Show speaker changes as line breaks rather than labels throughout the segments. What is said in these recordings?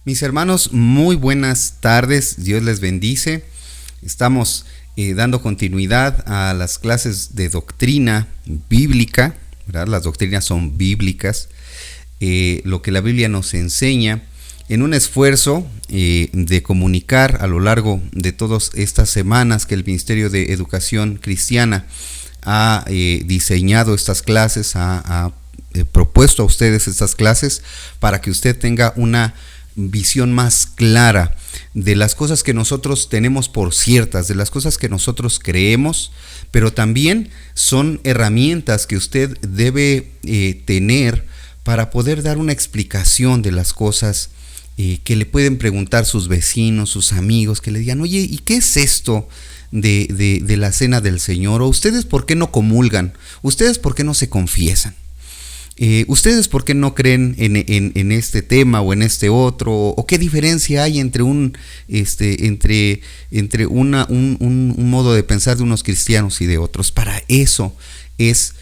Mis hermanos, muy buenas tardes, Dios les bendice. Estamos dando continuidad a las clases de doctrina bíblica, ¿verdad? Las doctrinas son bíblicas, lo que la Biblia nos enseña en un esfuerzo de comunicar a lo largo de todas estas semanas que el Ministerio de Educación Cristiana ha diseñado estas clases, ha propuesto a ustedes estas clases para que usted tenga una visión más clara de las cosas que nosotros tenemos por ciertas, de las cosas que nosotros creemos, pero también son herramientas que usted debe tener para poder dar una explicación de las cosas que le pueden preguntar sus vecinos, sus amigos, que le digan, oye, ¿y qué es esto de la cena del Señor? ¿O ustedes por qué no comulgan? ¿Ustedes por qué no se confiesan? ¿Ustedes por qué no creen en este tema o en este otro? ¿O qué diferencia hay entre un modo de pensar de unos cristianos y de otros? Para eso es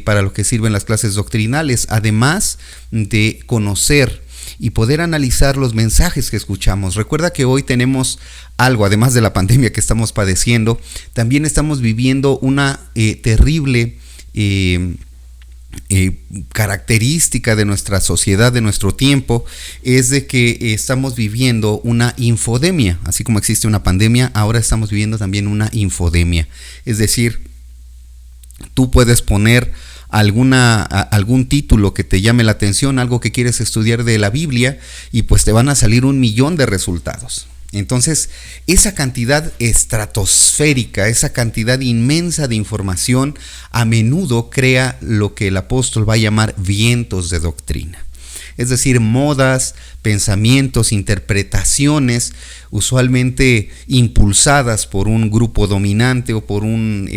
para lo que sirven las clases doctrinales, además de conocer y poder analizar los mensajes que escuchamos. Recuerda que hoy tenemos algo, además de la pandemia que estamos padeciendo, también estamos viviendo una terrible característica de nuestra sociedad, de nuestro tiempo, es de que estamos viviendo una infodemia. Así como existe una pandemia, ahora estamos viviendo también una infodemia. Es decir, tú puedes poner algún título que te llame la atención, algo que quieres estudiar de la Biblia, y pues te van a salir 1,000,000 de resultados. Entonces, esa cantidad estratosférica, esa cantidad inmensa de información, a menudo crea lo que el apóstol va a llamar vientos de doctrina. Es decir, modas, pensamientos, interpretaciones, usualmente impulsadas por un grupo dominante o por una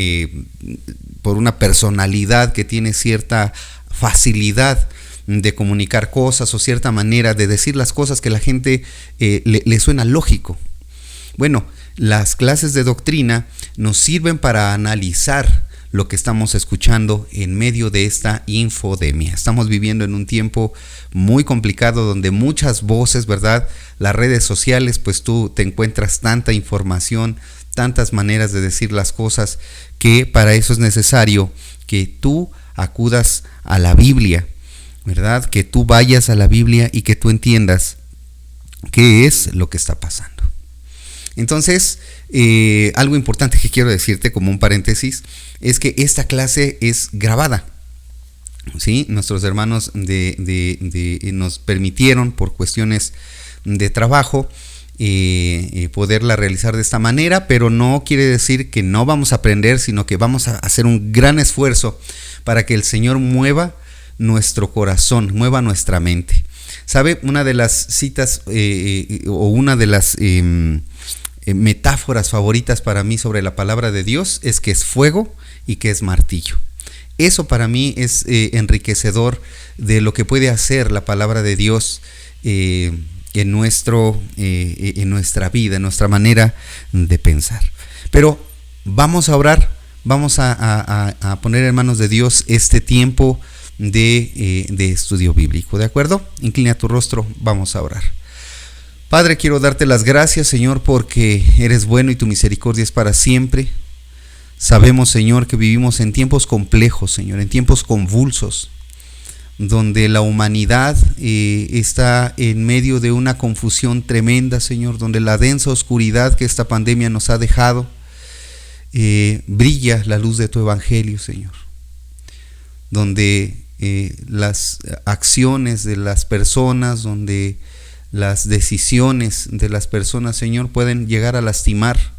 personalidad que tiene cierta facilidad de comunicar cosas o cierta manera de decir las cosas que la gente le suena lógico. Bueno, las clases de doctrina nos sirven para analizar lo que estamos escuchando en medio de esta infodemia. Estamos viviendo en un tiempo muy complicado donde muchas voces, ¿verdad? Las redes sociales, pues tú te encuentras tanta información, tantas maneras de decir las cosas, que para eso es necesario que tú acudas a la Biblia, ¿verdad? Que tú vayas a la Biblia y que tú entiendas qué es lo que está pasando. Entonces, algo importante que quiero decirte como un paréntesis es que esta clase es grabada, ¿sí? Nuestros hermanos nos permitieron, por cuestiones de trabajo, poderla realizar de esta manera, pero no quiere decir que no vamos a aprender, sino que vamos a hacer un gran esfuerzo para que el Señor mueva nuestro corazón, mueva nuestra mente. ¿Sabe? Una de las citas o una de las metáforas favoritas para mí sobre la palabra de Dios es que es fuego y que es martillo. Eso para mí es enriquecedor de lo que puede hacer la palabra de Dios en nuestra vida, en nuestra manera de pensar. Pero vamos a orar, vamos a poner en manos de Dios este tiempo de estudio bíblico, ¿de acuerdo? Inclina tu rostro, vamos a orar. Padre, quiero darte las gracias, Señor, porque eres bueno y tu misericordia es para siempre. Sabemos, Señor, que vivimos en tiempos complejos, Señor, en tiempos convulsos, donde la humanidad está en medio de una confusión tremenda, Señor, donde la densa oscuridad que esta pandemia nos ha dejado, brilla la luz de tu evangelio, Señor, donde las acciones de las personas, donde las decisiones de las personas, Señor, pueden llegar a lastimar.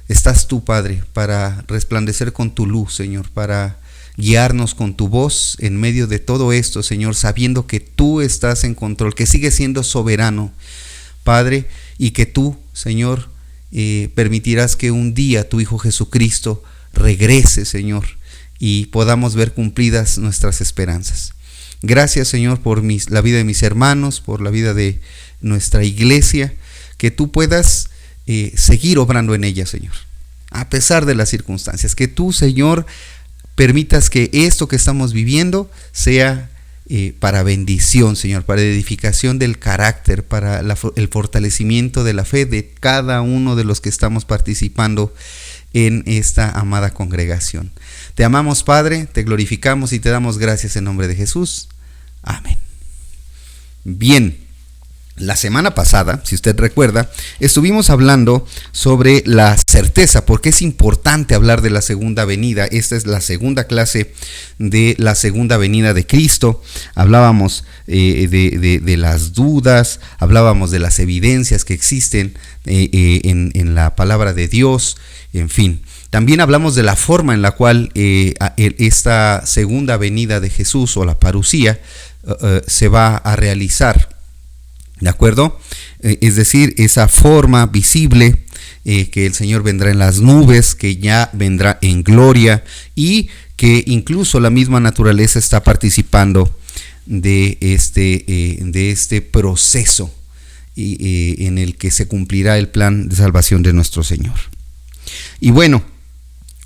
Estás tú, Padre, para resplandecer con tu luz, Señor, para guiarnos con tu voz en medio de todo esto, Señor, sabiendo que tú estás en control, que sigues siendo soberano, Padre, y que tú, Señor, permitirás que un día tu Hijo Jesucristo regrese, Señor, y podamos ver cumplidas nuestras esperanzas. Gracias, Señor, por la vida de mis hermanos, por la vida de nuestra iglesia, que tú puedas seguir obrando en ella, Señor, a pesar de las circunstancias, que tú, Señor, permitas que esto que estamos viviendo sea para bendición, Señor, para edificación del carácter, para el fortalecimiento de la fe de cada uno de los que estamos participando en esta amada congregación. Te amamos, Padre, te glorificamos y te damos gracias en nombre de Jesús. Amén. Bien, la semana pasada, si usted recuerda, estuvimos hablando sobre la certeza, porque es importante hablar de la segunda venida. Esta es la segunda clase de la segunda venida de Cristo. Hablábamos de las dudas, hablábamos de las evidencias que existen en la palabra de Dios, en fin. También hablamos de la forma en la cual esta segunda venida de Jesús o la parusía se va a realizar. ¿De acuerdo? Es decir, esa forma visible que el Señor vendrá en las nubes, que ya vendrá en gloria y que incluso la misma naturaleza está participando de este proceso en el que se cumplirá el plan de salvación de nuestro Señor. Y bueno,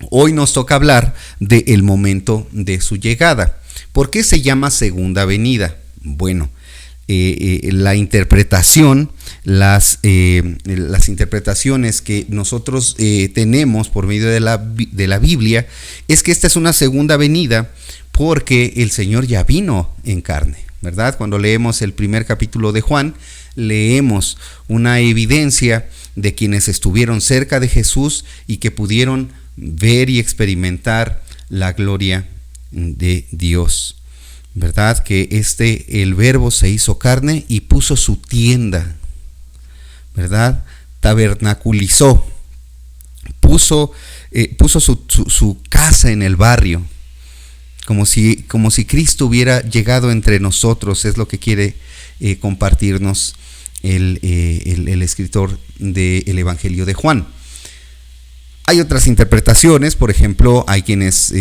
hoy nos toca hablar del momento de su llegada. ¿Por qué se llama segunda venida? Bueno, la interpretación, las interpretaciones que nosotros tenemos por medio de la Biblia es que esta es una segunda venida porque el Señor ya vino en carne, ¿verdad? Cuando leemos el primer capítulo de Juan, leemos una evidencia de quienes estuvieron cerca de Jesús y que pudieron ver y experimentar la gloria de Dios. ¿Verdad? Que el Verbo se hizo carne y puso su tienda, ¿verdad? Tabernaculizó, puso su casa en el barrio, como si Cristo hubiera llegado entre nosotros. Es lo que quiere compartirnos el escritor del Evangelio de Juan. Hay otras interpretaciones, por ejemplo, hay quienes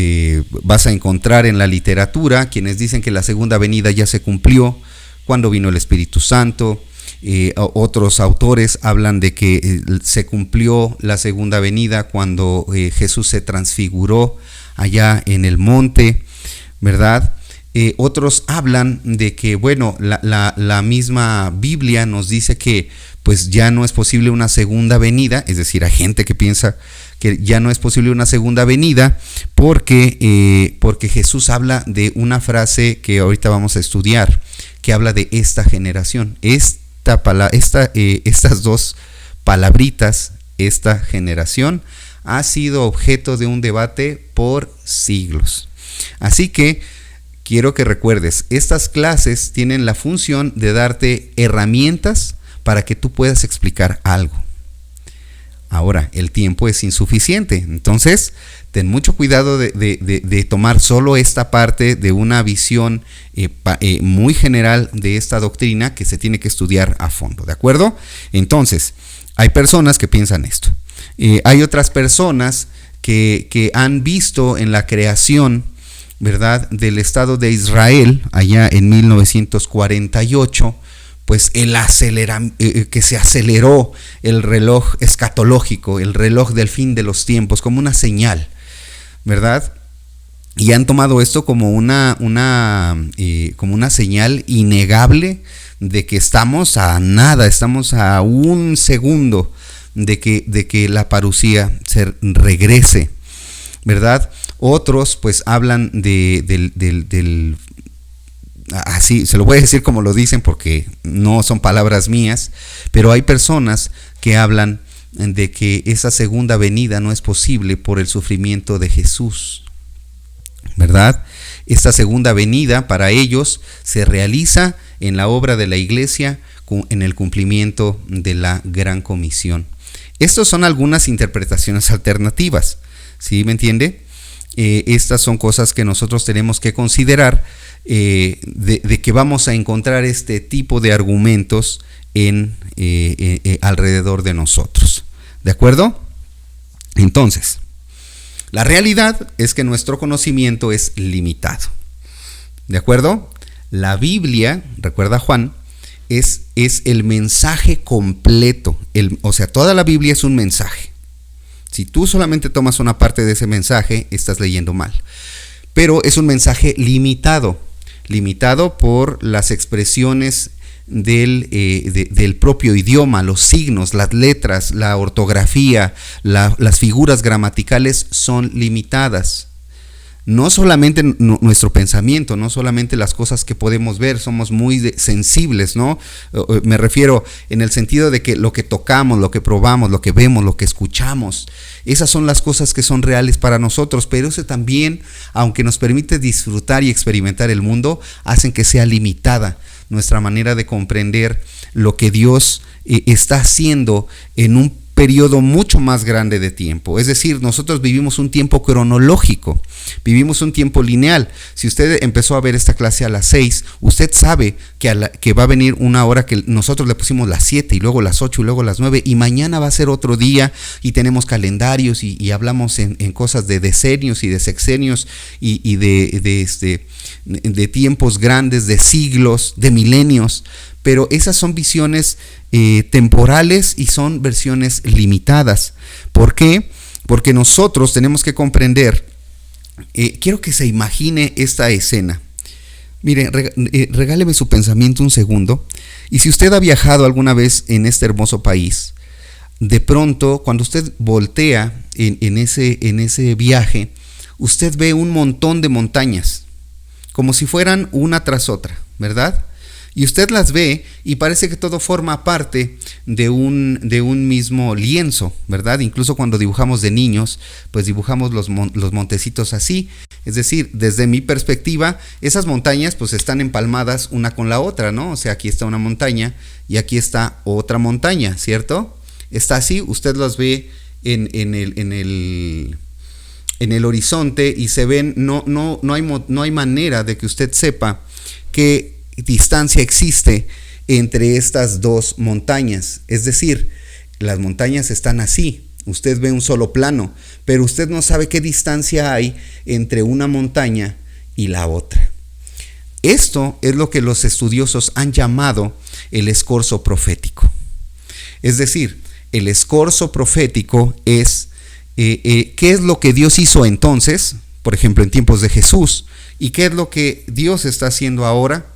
vas a encontrar en la literatura, quienes dicen que la segunda venida ya se cumplió cuando vino el Espíritu Santo. Otros autores hablan de que se cumplió la segunda venida cuando Jesús se transfiguró allá en el monte, ¿verdad? Otros hablan de que, bueno, la misma Biblia nos dice que pues ya no es posible una segunda venida, es decir, hay gente que piensa que ya no es posible una segunda venida porque Jesús habla de una frase que ahorita vamos a estudiar, que habla de esta generación. Estas dos palabritas, esta generación, ha sido objeto de un debate por siglos. Así que quiero que recuerdes, estas clases tienen la función de darte herramientas para que tú puedas explicar algo. Ahora, el tiempo es insuficiente, entonces ten mucho cuidado de tomar solo esta parte de una visión muy general de esta doctrina que se tiene que estudiar a fondo, ¿de acuerdo? Entonces, hay personas que piensan esto. Hay otras personas que han visto en la creación, ¿verdad?, del Estado de Israel, allá en 1948, pues que se aceleró el reloj escatológico, el reloj del fin de los tiempos, como una señal, ¿verdad? Y han tomado esto como una señal innegable de que estamos a nada, estamos a un segundo de que la parusía se regrese, ¿verdad? Otros pues hablan del así, se lo voy a decir como lo dicen porque no son palabras mías, pero hay personas que hablan de que esa segunda venida no es posible por el sufrimiento de Jesús, ¿verdad? Esta segunda venida para ellos se realiza en la obra de la iglesia en el cumplimiento de la gran comisión. Estas son algunas interpretaciones alternativas, ¿sí me entiende? Estas son cosas que nosotros tenemos que considerar, de que vamos a encontrar este tipo de argumentos alrededor de nosotros, ¿de acuerdo? Entonces, la realidad es que nuestro conocimiento es limitado, ¿de acuerdo? La Biblia, recuerda Juan, es el mensaje completo, o sea, toda la Biblia es un mensaje. Si tú solamente tomas una parte de ese mensaje, estás leyendo mal. Pero es un mensaje limitado. limitado por las expresiones del propio idioma, los signos, las letras, la ortografía, las figuras gramaticales son limitadas. No solamente nuestro pensamiento, no solamente las cosas que podemos ver, somos muy sensibles, ¿no? Me refiero en el sentido de que lo que tocamos, lo que probamos, lo que vemos, lo que escuchamos, esas son las cosas que son reales para nosotros, pero eso también, aunque nos permite disfrutar y experimentar el mundo, hacen que sea limitada nuestra manera de comprender lo que Dios está haciendo en un periodo mucho más grande de tiempo. Es decir, nosotros vivimos un tiempo cronológico, vivimos un tiempo lineal. Si usted empezó a ver esta clase a las 6, usted sabe que va a venir una hora que nosotros le pusimos las 7 y luego las 8 y luego las 9 y mañana va a ser otro día y tenemos calendarios y hablamos en cosas de decenios y de sexenios y de tiempos grandes, de siglos, de milenios. Pero esas son visiones temporales y son versiones limitadas. ¿Por qué? Porque nosotros tenemos que comprender, quiero que se imagine esta escena. Miren, regáleme su pensamiento un segundo. Y si usted ha viajado alguna vez en este hermoso país, de pronto, cuando usted voltea en ese viaje, usted ve un montón de montañas, como si fueran una tras otra, ¿verdad? Y usted las ve y parece que todo forma parte de un mismo lienzo, ¿verdad? Incluso cuando dibujamos de niños, pues dibujamos los montecitos así. Es decir, desde mi perspectiva, esas montañas pues están empalmadas una con la otra, ¿no? O sea, aquí está una montaña y aquí está otra montaña, ¿cierto? Está así, usted las ve en el horizonte y se ven, no hay manera de que usted sepa que distancia existe entre estas dos montañas. Es decir, las montañas están así, usted ve un solo plano, pero usted no sabe qué distancia hay entre una montaña y la otra. Esto es lo que los estudiosos han llamado el escorzo profético. Es decir, el escorzo profético es qué es lo que Dios hizo entonces, por ejemplo en tiempos de Jesús, y qué es lo que Dios está haciendo ahora.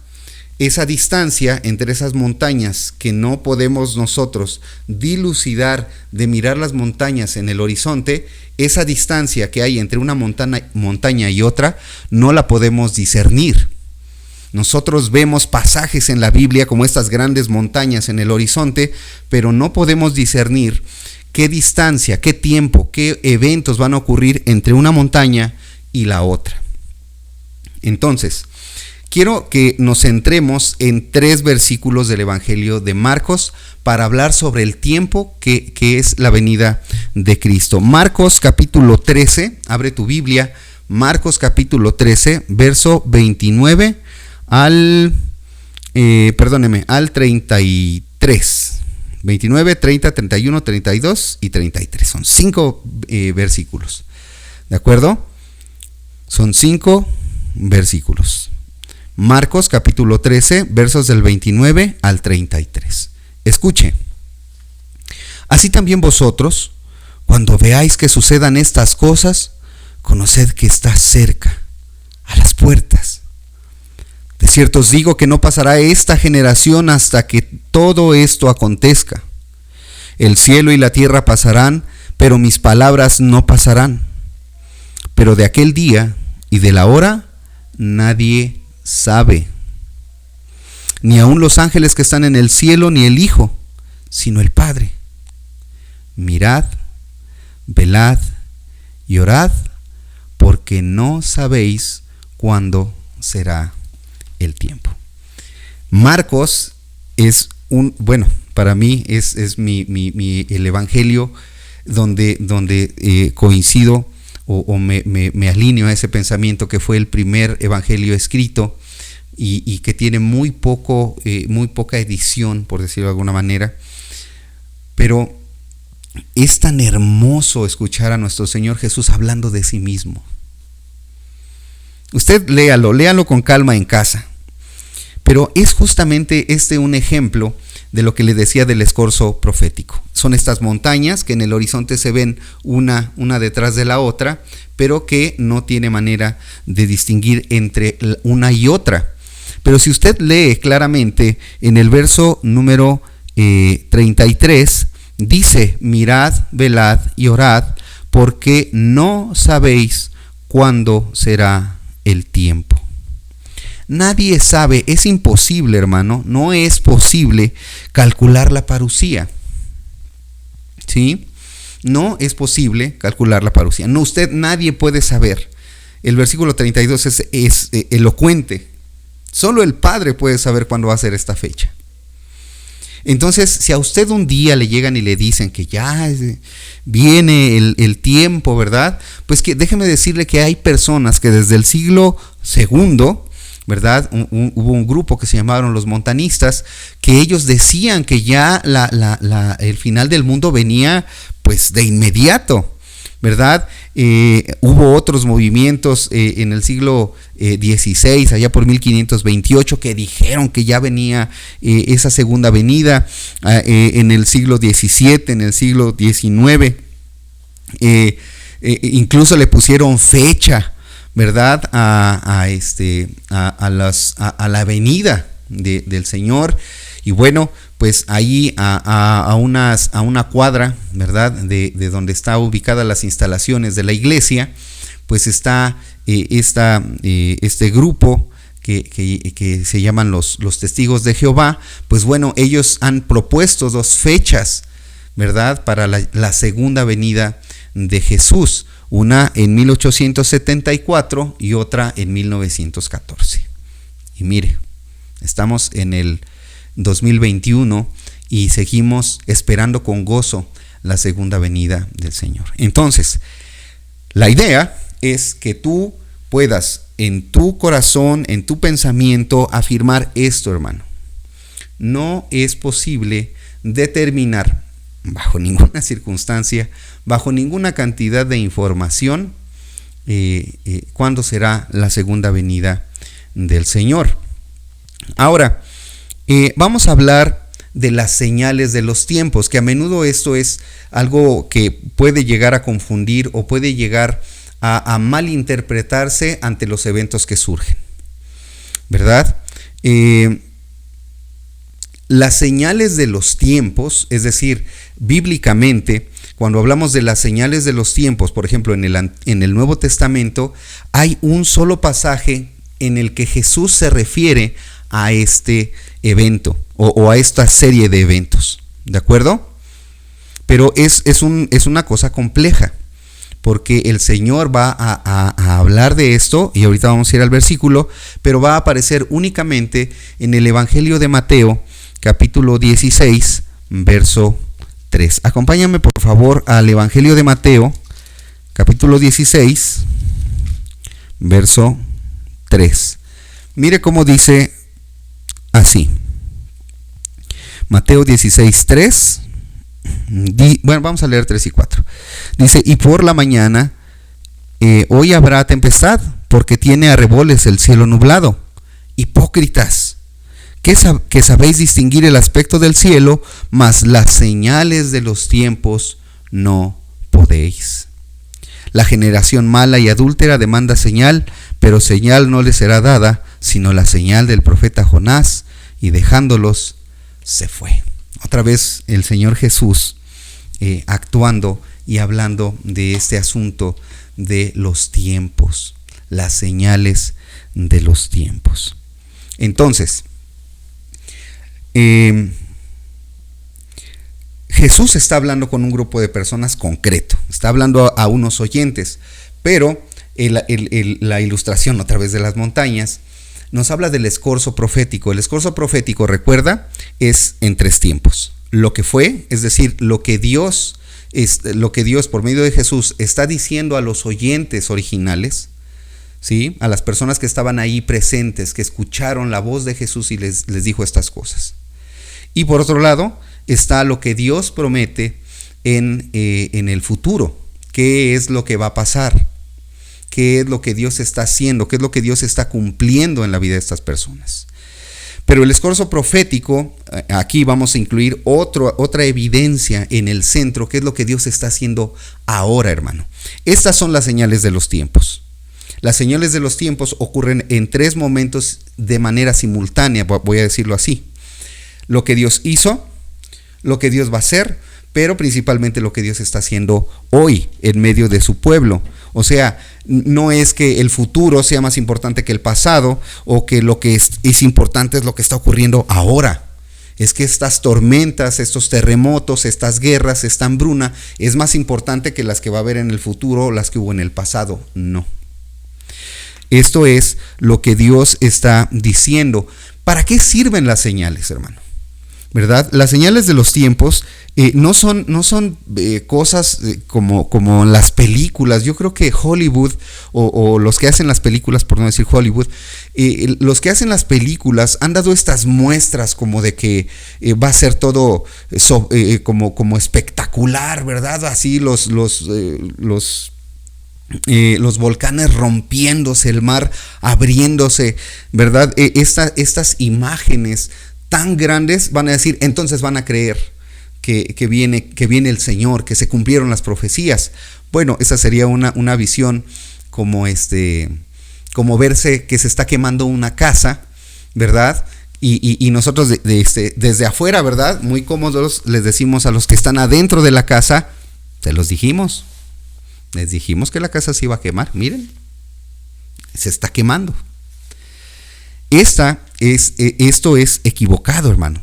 Esa distancia entre esas montañas que no podemos nosotros dilucidar de mirar las montañas en el horizonte, esa distancia que hay entre una montaña y otra, no la podemos discernir. Nosotros vemos pasajes en la Biblia como estas grandes montañas en el horizonte, pero no podemos discernir qué distancia, qué tiempo, qué eventos van a ocurrir entre una montaña y la otra. Entonces, quiero que nos centremos en 3 versículos del Evangelio de Marcos para hablar sobre el tiempo que es la venida de Cristo. Marcos capítulo 13, abre tu Biblia, Marcos capítulo 13, verso 29 al 33. 29, 30, 31, 32 y 33. Son 5 versículos. ¿De acuerdo? Son 5 versículos. Marcos capítulo 13, versos del 29 al 33. Escuche. Así también vosotros, cuando veáis que sucedan estas cosas, conoced que está cerca, a las puertas. De cierto os digo que no pasará esta generación hasta que todo esto acontezca. El cielo y la tierra pasarán, pero mis palabras no pasarán. Pero de aquel día y de la hora nadie sabe, ni aun los ángeles que están en el cielo, ni el Hijo, sino el Padre. Mirad, velad y orad, porque no sabéis cuándo será el tiempo. Marcos es para mí es el evangelio donde coincido o me alineo a ese pensamiento que fue el primer evangelio escrito y que tiene muy poca edición, por decirlo de alguna manera, pero es tan hermoso escuchar a nuestro Señor Jesús hablando de sí mismo. Usted léalo con calma en casa, pero es justamente un ejemplo de lo que le decía del escorzo profético. Son estas montañas que en el horizonte se ven una detrás de la otra, pero que no tiene manera de distinguir entre una y otra. Pero si usted lee claramente en el verso número 33, dice: mirad, velad y orad, porque no sabéis cuándo será el tiempo. Nadie sabe, es imposible, hermano, no es posible calcular la parucía. ¿Sí? No es posible calcular la parucía. No, nadie puede saber. El versículo 32 es elocuente. Solo el Padre puede saber cuándo va a ser esta fecha. Entonces, si a usted un día le llegan y le dicen que ya viene el tiempo, ¿verdad? Pues que déjeme decirle que hay personas que desde el siglo II, ¿verdad? Hubo un grupo que se llamaron los montanistas, que ellos decían que ya el final del mundo venía pues de inmediato, ¿verdad? Hubo otros movimientos en el siglo XVI, allá por 1528, que dijeron que ya venía esa segunda venida. En el siglo XVII, en el siglo XIX, incluso le pusieron fecha, ¿verdad? A la venida del Señor. Y bueno, pues ahí a una cuadra, ¿verdad? De donde está ubicadas las instalaciones de la iglesia, pues está este grupo que se llaman los testigos de Jehová. Pues bueno, ellos han propuesto dos fechas, ¿verdad? Para la segunda venida de Jesús. Una en 1874 y otra en 1914. Y mire, estamos en el 2021 y seguimos esperando con gozo la segunda venida del Señor. Entonces, la idea es que tú puedas en tu corazón, en tu pensamiento, afirmar esto, hermano. No es posible determinar bajo ninguna circunstancia, bajo ninguna cantidad de información, cuándo será la segunda venida del Señor. Ahora, vamos a hablar de las señales de los tiempos, que a menudo esto es algo que puede llegar a confundir o puede llegar a malinterpretarse ante los eventos que surgen, ¿verdad? Las señales de los tiempos, es decir, bíblicamente, cuando hablamos de las señales de los tiempos, por ejemplo, en el Nuevo Testamento, hay un solo pasaje en el que Jesús se refiere a este evento o a esta serie de eventos, ¿de acuerdo? Pero es una cosa compleja, porque el Señor va a hablar de esto, y ahorita vamos a ir al versículo, pero va a aparecer únicamente en el Evangelio de Mateo, capítulo 16, verso 3. Acompáñame por favor al Evangelio de Mateo, capítulo 16, verso 3. Mire cómo dice así. Mateo 16, 3. Bueno, vamos a leer 3 y 4. Dice: y por la mañana hoy habrá tempestad, porque tiene arreboles el cielo nublado. Hipócritas, que sabéis distinguir el aspecto del cielo, mas las señales de los tiempos no podéis. La generación mala y adúltera demanda señal, pero señal no le será dada, sino la señal del profeta Jonás, y dejándolos se fue. Otra vez el Señor Jesús actuando y hablando de este asunto de los tiempos, las señales de los tiempos. Entonces, Jesús está hablando con un grupo de personas concreto, está hablando a unos oyentes, pero la ilustración a través de las montañas nos habla del escorzo profético. El escorzo profético, recuerda, es en 3 tiempos. Lo que fue, es decir, lo que Dios por medio de Jesús está diciendo a los oyentes originales, ¿sí? A las personas que estaban ahí presentes, que escucharon la voz de Jesús y les dijo estas cosas. Y por otro lado está lo que Dios promete en el futuro. ¿Qué es lo que va a pasar? ¿Qué es lo que Dios está haciendo? ¿Qué es lo que Dios está cumpliendo en la vida de estas personas? Pero el escorzo profético, aquí vamos a incluir otra evidencia en el centro, que es lo que Dios está haciendo ahora, hermano. Estas son las señales de los tiempos. Las señales de los tiempos ocurren en 3 momentos de manera simultánea, voy a decirlo así. Lo que Dios hizo, lo que Dios va a hacer, pero principalmente lo que Dios está haciendo hoy en medio de su pueblo. O sea, no es que el futuro sea más importante que el pasado, o que lo que es importante es lo que está ocurriendo ahora. Es que estas tormentas, estos terremotos, estas guerras, esta hambruna, es más importante que las que va a haber en el futuro o las que hubo en el pasado. No. Esto es lo que Dios está diciendo. ¿Para qué sirven las señales, hermano? ¿Verdad? Las señales de los tiempos no son cosas como las películas. Yo creo que Hollywood o los que hacen las películas, por no decir Hollywood, los que hacen las películas han dado estas muestras como de que va a ser todo como espectacular, ¿verdad? Así los volcanes rompiéndose, el mar abriéndose, ¿verdad? Estas imágenes tan grandes van a decir, entonces van a creer que viene el Señor, que se cumplieron las profecías. Bueno, esa sería una visión como verse que se está quemando una casa, ¿verdad? Y nosotros desde afuera, ¿verdad? Muy cómodos les decimos a los que están adentro de la casa, les dijimos que la casa se iba a quemar, miren, se está quemando. Esto es equivocado, hermano.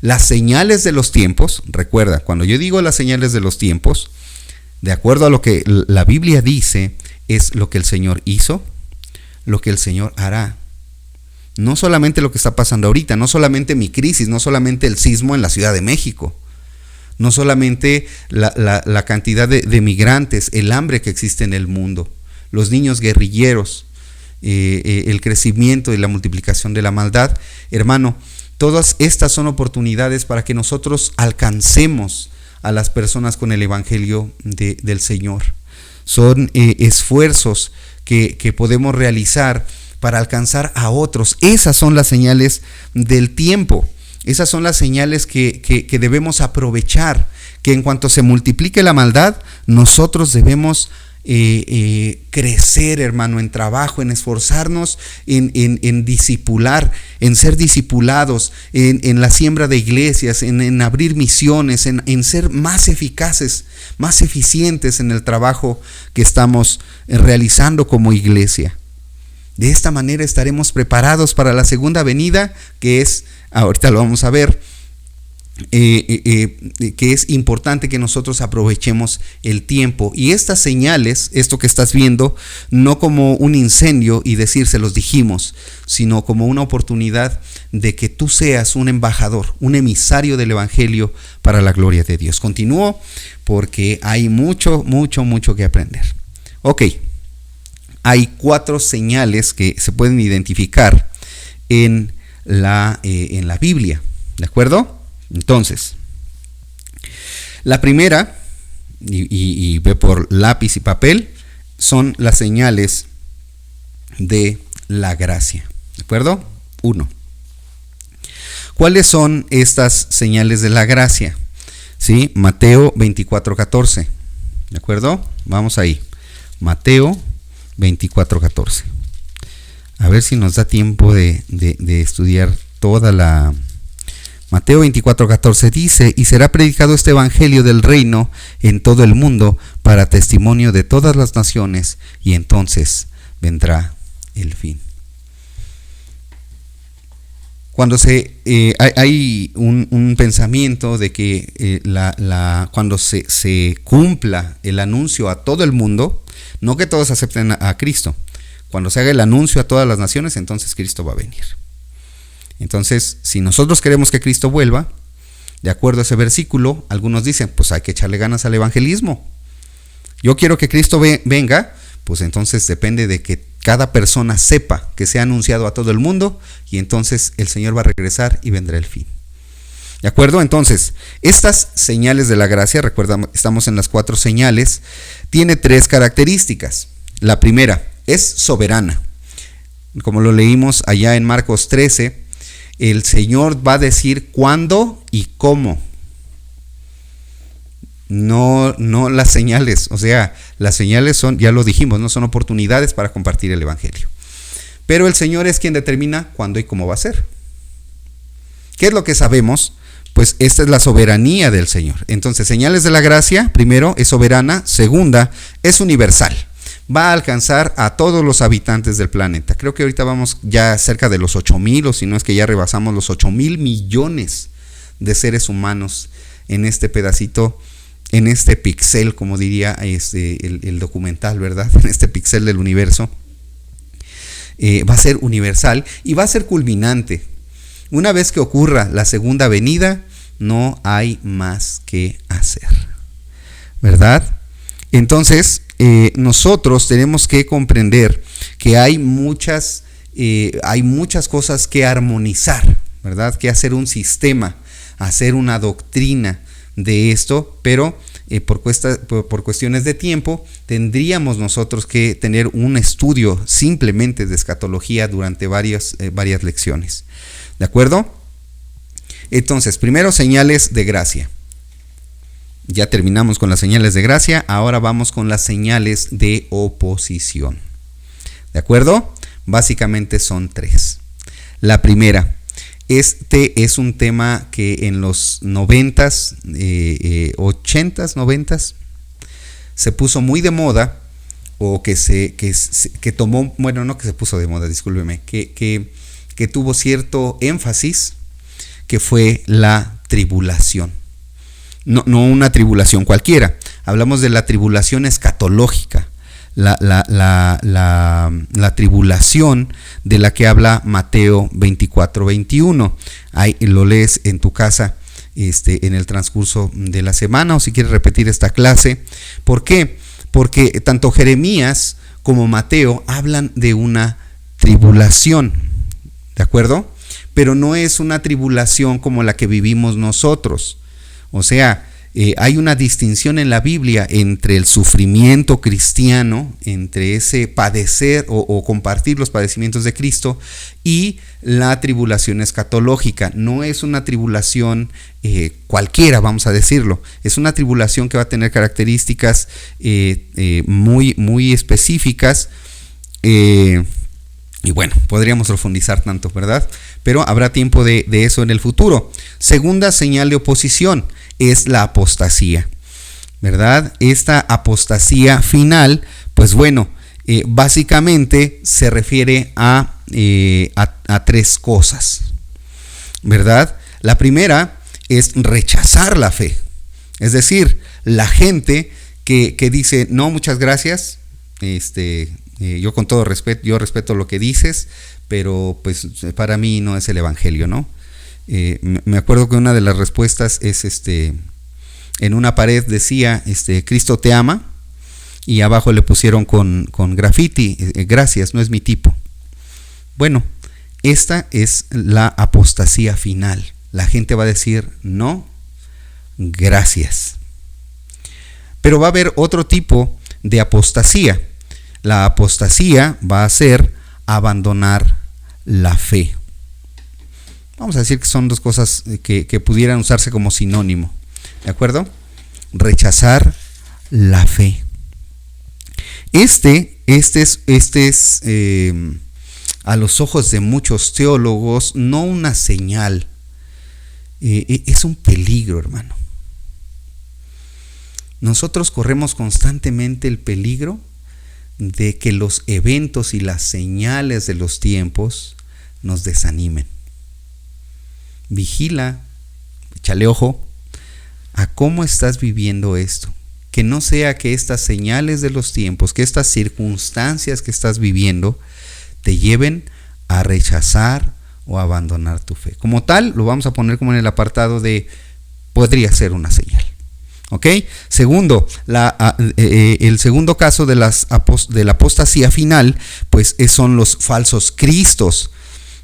Las señales de los tiempos, recuerda, cuando yo digo las señales de los tiempos, de acuerdo a lo que la Biblia dice, es lo que el Señor hizo, lo que el Señor hará. No solamente lo que está pasando ahorita, no solamente mi crisis, no solamente el sismo en la Ciudad de México, no solamente la cantidad de migrantes, el hambre que existe en el mundo, los niños guerrilleros, el crecimiento y la multiplicación de la maldad. Hermano, todas estas son oportunidades para que nosotros alcancemos a las personas con el evangelio del Señor. Son esfuerzos que podemos realizar para alcanzar a otros. Esas son las señales del tiempo. Esas son las señales que debemos aprovechar, que en cuanto se multiplique la maldad, nosotros debemos crecer, hermano, en trabajo, en esforzarnos, en discipular, en ser discipulados, en la siembra de iglesias, en abrir misiones, en ser más eficaces, más eficientes en el trabajo que estamos realizando como iglesia. De esta manera estaremos preparados para la segunda venida, que es, ahorita lo vamos a ver, que es importante que nosotros aprovechemos el tiempo. Y estas señales, esto que estás viendo, no como un incendio y decir se los dijimos, sino como una oportunidad de que tú seas un embajador, un emisario del evangelio para la gloria de Dios. Continúo porque hay mucho que aprender. Ok, hay 4 señales que se pueden identificar en la Biblia, ¿de acuerdo? Entonces, la primera, y ve por lápiz y papel, son las señales de la gracia, ¿de acuerdo? 1. ¿Cuáles son estas señales de la gracia? ¿Sí? Mateo 24:14, ¿de acuerdo? Vamos ahí, Mateo 24:14. A ver si nos da tiempo de estudiar toda la... Mateo 24:14 dice, y será predicado este evangelio del reino en todo el mundo para testimonio de todas las naciones, y entonces vendrá el fin. Cuando hay un pensamiento de que cuando se cumpla el anuncio a todo el mundo, no que todos acepten a Cristo, cuando se haga el anuncio a todas las naciones, entonces Cristo va a venir. Entonces, si nosotros queremos que Cristo vuelva, de acuerdo a ese versículo, algunos dicen, pues hay que echarle ganas al evangelismo. Yo quiero que Cristo venga, pues entonces depende de que cada persona sepa que se ha anunciado a todo el mundo, y entonces el Señor va a regresar y vendrá el fin. ¿De acuerdo? Entonces, estas señales de la gracia, recuerda, estamos en las 4 señales, tiene 3 características. La primera, es soberana. Como lo leímos allá en Marcos 13, el Señor va a decir cuándo y cómo. no las señales. O sea, las señales son, ya lo dijimos, no son oportunidades para compartir el evangelio. Pero el Señor es quien determina cuándo y cómo va a ser. ¿Qué es lo que sabemos? Pues esta es la soberanía del Señor. Entonces, señales de la gracia, primero, es soberana. Segunda, es universal. Va a alcanzar a todos los habitantes del planeta. Creo que ahorita vamos ya cerca de los 8,000, o si no es que ya rebasamos los 8,000 millones de seres humanos en este pedacito, en este pixel, como diría el documental, ¿verdad? En este pixel del universo. Va a ser universal y va a ser culminante. Una vez que ocurra la segunda venida, no hay más que hacer, ¿verdad? Entonces, nosotros tenemos que comprender que hay muchas cosas que armonizar, ¿verdad? Que hacer un sistema, hacer una doctrina de esto, pero por cuestiones de tiempo tendríamos nosotros que tener un estudio simplemente de escatología durante varias lecciones. ¿De acuerdo? Entonces, primero, señales de gracia. Ya terminamos con las señales de gracia, ahora vamos con las señales de oposición. ¿De acuerdo? Básicamente son 3. La primera, este es un tema que en los 90s, 80s, 90s, se puso muy de moda, o que tomó, bueno, no que se puso de moda, discúlpeme, que tuvo cierto énfasis, que fue la tribulación. No una tribulación cualquiera, hablamos de la tribulación escatológica, la tribulación de la que habla Mateo 24-21. Ahí lo lees en tu casa en el transcurso de la semana, o si quieres repetir esta clase. ¿Por qué? Porque tanto Jeremías como Mateo hablan de una tribulación, ¿de acuerdo? Pero no es una tribulación como la que vivimos nosotros. O sea, hay una distinción en la Biblia entre el sufrimiento cristiano, entre ese padecer o compartir los padecimientos de Cristo, y la tribulación escatológica. No es una tribulación cualquiera, vamos a decirlo. Es una tribulación que va a tener características muy, muy específicas. Y bueno, podríamos profundizar tanto, ¿verdad? Pero habrá tiempo de eso en el futuro. Segunda señal de oposición es la apostasía, ¿verdad? Esta apostasía final, pues bueno, básicamente se refiere a 3 cosas, ¿verdad? La primera es rechazar la fe. Es decir, la gente que dice, no, muchas gracias, yo con todo respeto, yo respeto lo que dices, pero pues para mí no es el evangelio, ¿no? Me acuerdo que una de las respuestas es en una pared decía Cristo te ama, y abajo le pusieron con graffiti, gracias, no es mi tipo. Bueno, esta es la apostasía final. La gente va a decir no, gracias. Pero va a haber otro tipo de apostasía. La apostasía va a ser abandonar la fe. Vamos a decir que son 2 cosas que pudieran usarse como sinónimo, ¿de acuerdo? Rechazar la fe. Este es a los ojos de muchos teólogos no una señal, es un peligro, hermano. Nosotros corremos constantemente el peligro de que los eventos y las señales de los tiempos nos desanimen. Vigila, échale ojo a cómo estás viviendo esto. Que no sea que estas señales de los tiempos, que estas circunstancias que estás viviendo te lleven a rechazar o a abandonar tu fe. Como tal, lo vamos a poner como en el apartado de podría ser una señal. ¿Ok? Segundo, el segundo caso de la apostasía final, pues son los falsos cristos,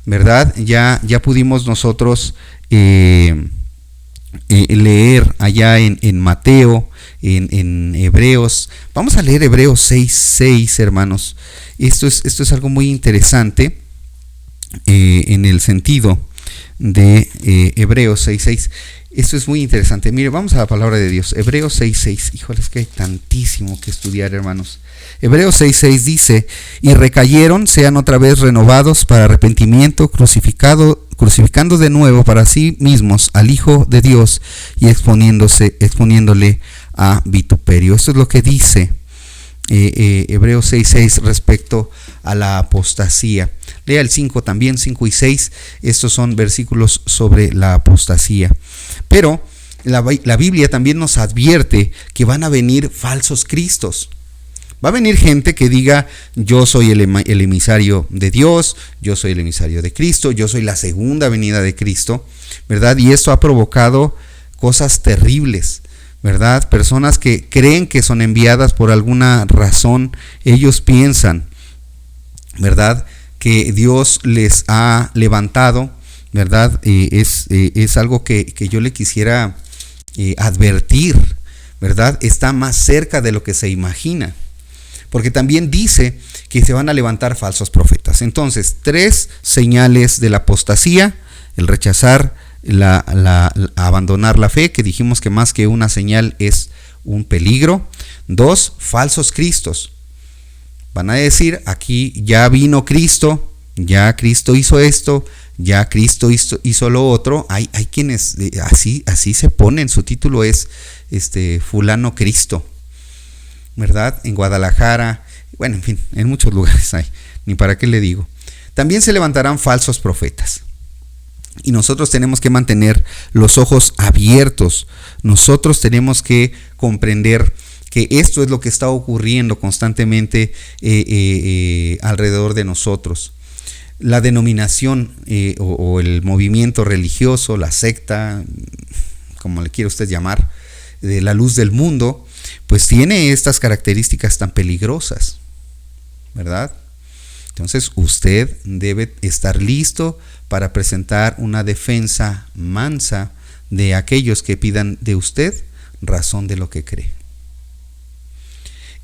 ¿verdad? Ya pudimos nosotros leer allá en Mateo, en Hebreos. Vamos a leer Hebreos 6:6, hermanos. Esto es algo muy interesante en el sentido de Hebreos 6:6. Esto es muy interesante. Mire, vamos a la palabra de Dios. Hebreos 6:6. Híjole, es que hay tantísimo que estudiar, hermanos. Hebreos 6:6 dice: y recayeron, sean otra vez renovados para arrepentimiento, crucificando de nuevo para sí mismos al Hijo de Dios y exponiéndole a vituperio. Esto es lo que dice Hebreos 6:6 respecto a la apostasía. Lea el 5 también, 5 y 6. Estos son versículos sobre la apostasía. Pero la Biblia también nos advierte que van a venir falsos cristos. Va a venir gente que diga: yo soy el emisario de Dios, yo soy el emisario de Cristo, yo soy la segunda venida de Cristo, ¿verdad? Y esto ha provocado cosas terribles, ¿verdad? Personas que creen que son enviadas por alguna razón. Ellos piensan, ¿verdad?, que Dios les ha levantado, ¿verdad? Es algo que yo le quisiera advertir, ¿verdad? Está más cerca de lo que se imagina, porque también dice que se van a levantar falsos profetas. Entonces, 3 señales de la apostasía: el rechazar, abandonar la fe, que dijimos que más que una señal es un peligro. 2, falsos cristos. Van a decir: aquí ya vino Cristo, ya Cristo hizo esto, ya Cristo hizo lo otro. Hay quienes así se ponen, su título es fulano Cristo, ¿verdad? En Guadalajara, bueno, en fin, en muchos lugares hay, ni para qué le digo. También se levantarán falsos profetas. Y nosotros tenemos que mantener los ojos abiertos. Nosotros tenemos que comprender que esto es lo que está ocurriendo constantemente alrededor de nosotros. La denominación o el movimiento religioso, la secta, como le quiera usted llamar, de la luz del mundo, pues tiene estas características tan peligrosas, ¿verdad? Entonces usted debe estar listo para presentar una defensa mansa de aquellos que pidan de usted razón de lo que cree.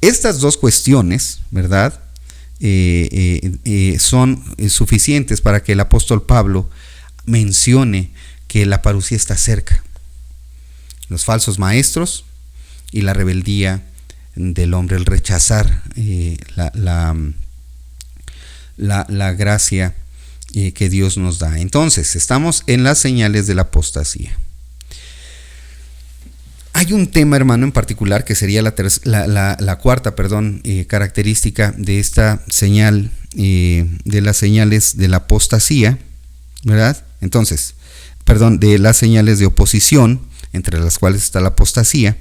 Estas 2 cuestiones, ¿verdad?, son suficientes para que el apóstol Pablo mencione que la parucía está cerca. Los falsos maestros y la rebeldía del hombre, el rechazar la gracia que Dios nos da. Entonces, estamos en las señales de la apostasía. Hay un tema, hermano, en particular que sería la cuarta característica de esta señal, de las señales de la apostasía, ¿verdad? Entonces, de las señales de oposición, entre las cuales está la apostasía,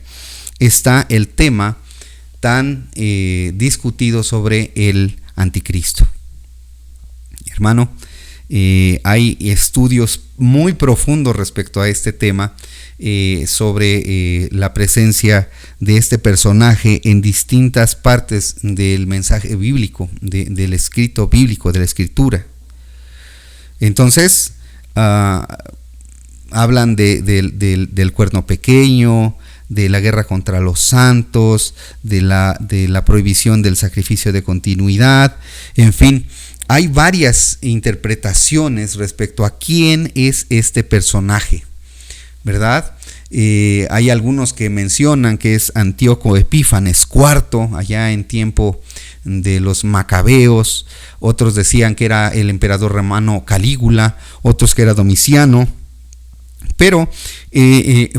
está el tema tan discutido sobre el anticristo. Hermano, hay estudios muy profundos respecto a este tema, sobre la presencia de este personaje en distintas partes del mensaje bíblico, del escrito bíblico, de la escritura. Entonces, hablan del cuerno pequeño, de la guerra contra los santos, de la prohibición del sacrificio de continuidad, en fin. Hay varias interpretaciones respecto a quién es este personaje, ¿verdad? Hay algunos que mencionan que es Antíoco Epífanes IV, allá en tiempo de los macabeos. Otros decían que era el emperador romano Calígula, otros que era Domiciano. Pero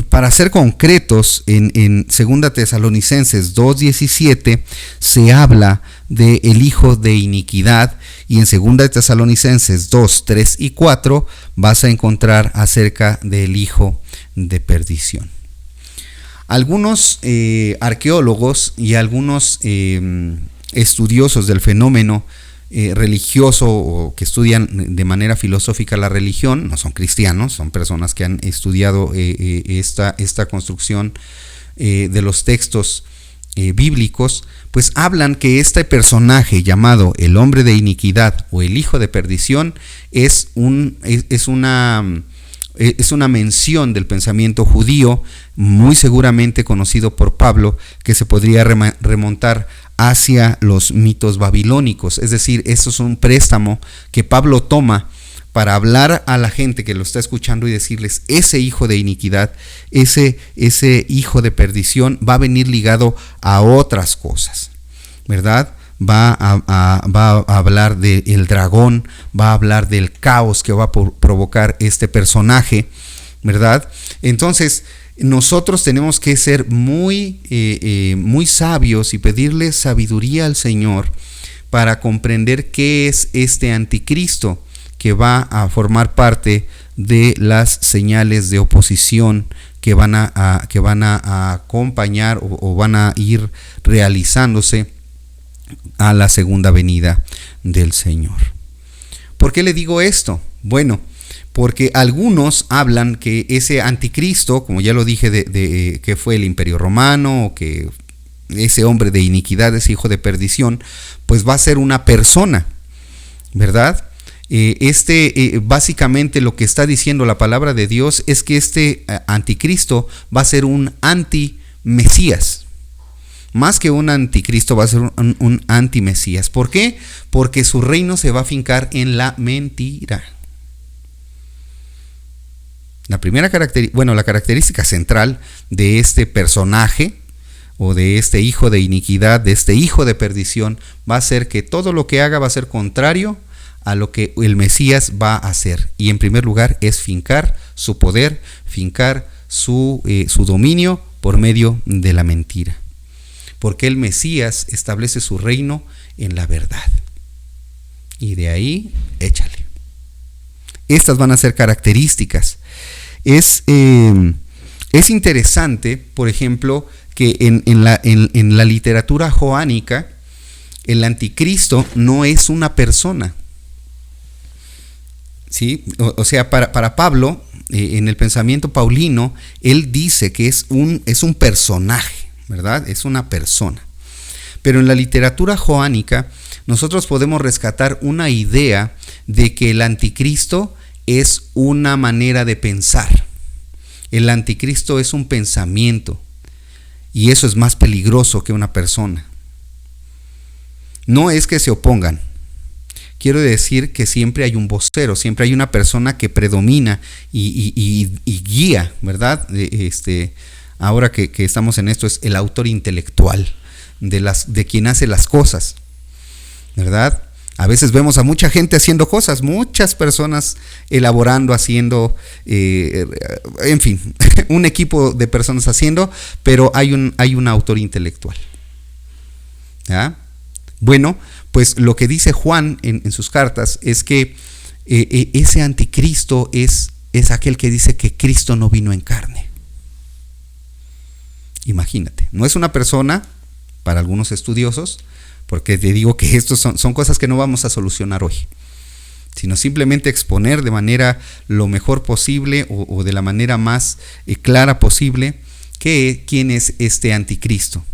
para ser concretos, en 2 Tesalonicenses 2:17 se habla del hijo de iniquidad, y en 2 Tesalonicenses 2:3 y 4 vas a encontrar acerca del hijo de perdición. Algunos arqueólogos y algunos estudiosos del fenómeno religioso, o que estudian de manera filosófica la religión, no son cristianos, son personas que han estudiado esta construcción de los textos bíblicos, pues hablan que este personaje llamado el hombre de iniquidad o el hijo de perdición es una mención del pensamiento judío, muy seguramente conocido por Pablo, que se podría remontar hacia los mitos babilónicos. Es decir, esto es un préstamo que Pablo toma para hablar a la gente que lo está escuchando y decirles, ese hijo de iniquidad, ese hijo de perdición va a venir ligado a otras cosas, ¿verdad? Va a hablar del dragón, va a hablar del caos que va a provocar este personaje, ¿verdad? Entonces, nosotros tenemos que ser muy sabios y pedirle sabiduría al Señor para comprender qué es este anticristo que va a formar parte de las señales de oposición que van a acompañar o van a ir realizándose a la segunda venida del Señor. ¿Por qué le digo esto? Bueno, porque algunos hablan que ese anticristo, como ya lo dije, de que fue el Imperio Romano, o que ese hombre de iniquidad, ese hijo de perdición, pues va a ser una persona, ¿verdad? Básicamente lo que está diciendo la palabra de Dios es que este anticristo va a ser un anti-mesías. Más que un anticristo, va a ser un anti-mesías. ¿Por qué? Porque su reino se va a fincar en la mentira. La característica central de este personaje, o de este hijo de iniquidad, de este hijo de perdición, va a ser que todo lo que haga va a ser contrario a lo que el Mesías va a hacer. Y en primer lugar es fincar su poder, fincar su dominio por medio de la mentira. Porque el Mesías establece su reino en la verdad. Y de ahí, échale. Estas van a ser características. Es interesante, por ejemplo, que en la literatura joánica, el anticristo no es una persona. ¿Sí? O sea, para Pablo, en el pensamiento paulino, él dice que es un personaje, ¿verdad? Es una persona. Pero en la literatura joánica, nosotros podemos rescatar una idea de que el anticristo es una manera de pensar. El anticristo es un pensamiento. Y eso es más peligroso que una persona. No es que se opongan. Quiero decir que siempre hay un vocero, siempre hay una persona que predomina y guía, ¿verdad? Ahora que estamos en esto, es el autor intelectual de quien hace las cosas, ¿verdad? A veces vemos a mucha gente haciendo cosas, muchas personas elaborando, haciendo, en fin, un equipo de personas haciendo, pero hay un autor intelectual. ¿Ya? Bueno, pues lo que dice Juan en sus cartas es que ese anticristo es aquel que dice que Cristo no vino en carne. Imagínate, no es una persona, para algunos estudiosos, porque te digo que estos son cosas que no vamos a solucionar hoy, sino simplemente exponer de manera lo mejor posible o de la manera más clara posible quién es este anticristo.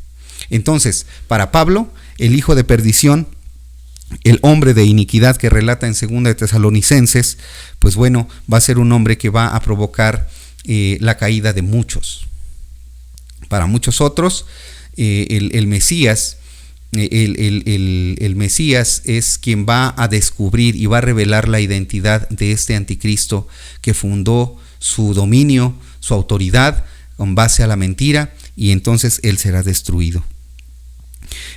Entonces, para Pablo, el hijo de perdición, el hombre de iniquidad que relata en 2 de Tesalonicenses, pues bueno, va a ser un hombre que va a provocar la caída de muchos. Para muchos otros, el Mesías, el Mesías es quien va a descubrir y va a revelar la identidad de este anticristo que fundó su dominio, su autoridad con base a la mentira, y entonces él será destruido.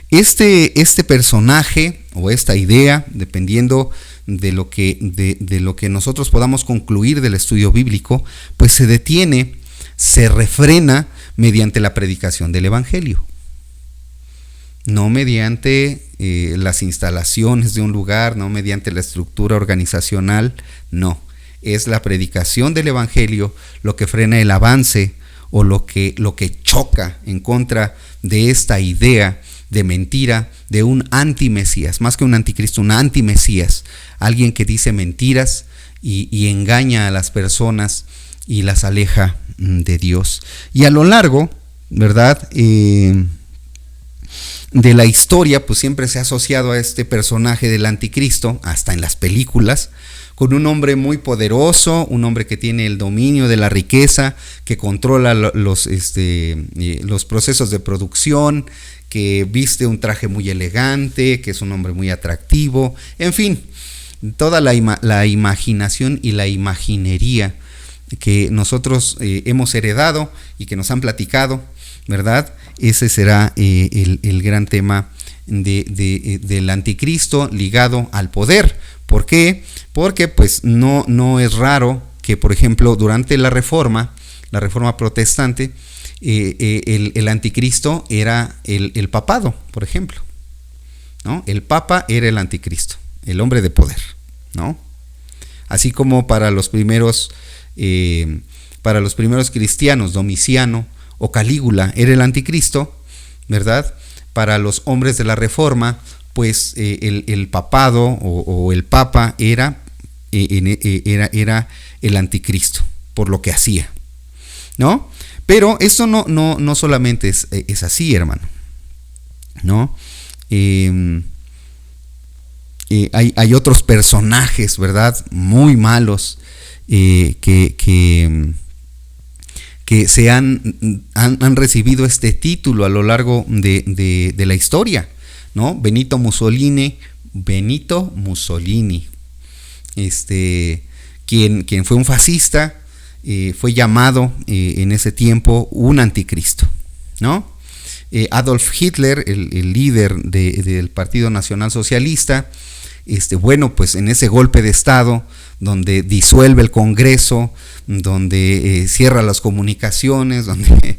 Este personaje o esta idea, dependiendo de lo que nosotros podamos concluir del estudio bíblico, pues se detiene, se refrena mediante la predicación del evangelio. No mediante las instalaciones de un lugar, no mediante la estructura organizacional, no. Es la predicación del evangelio lo que frena el avance o lo que choca en contra de esta idea de mentira de un antimesías, más que un anticristo, un antimesías, alguien que dice mentiras y engaña a las personas y las aleja de Dios. Y a lo largo, ¿verdad?, de la historia, pues siempre se ha asociado a este personaje del anticristo, hasta en las películas, con un hombre muy poderoso, un hombre que tiene el dominio de la riqueza, que controla los procesos de producción, que viste un traje muy elegante, que es un hombre muy atractivo, en fin. toda la imaginación y la imaginería que nosotros hemos heredado y que nos han platicado, ¿verdad? Ese será el gran tema del anticristo ligado al poder. ¿Por qué? Porque pues no es raro que, por ejemplo, durante la reforma protestante, el anticristo era el papado, por ejemplo, ¿no? El papa era el anticristo, el hombre de poder, ¿no? Así como para los primeros cristianos, Domiciano o Calígula era el anticristo, ¿verdad? Para los hombres de la reforma, pues el papado o el papa era el anticristo por lo que hacía, ¿no? Pero esto no solamente es así, hermano, ¿no? Hay otros personajes, ¿verdad? Muy malos que se han recibido este título a lo largo de la historia, ¿no? Benito Mussolini, quien fue un fascista, fue llamado en ese tiempo un anticristo, ¿no? Adolf Hitler, el líder del Partido Nacional Socialista, bueno, pues en ese golpe de Estado, donde disuelve el Congreso, donde cierra las comunicaciones, donde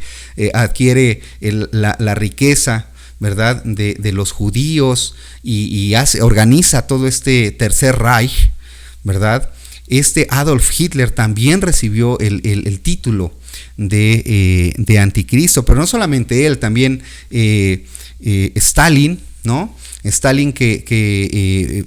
adquiere la riqueza, ¿verdad?, de los judíos y organiza todo este Tercer Reich, ¿verdad? Adolf Hitler también recibió el título de anticristo, pero no solamente él, también Stalin, ¿no? Stalin que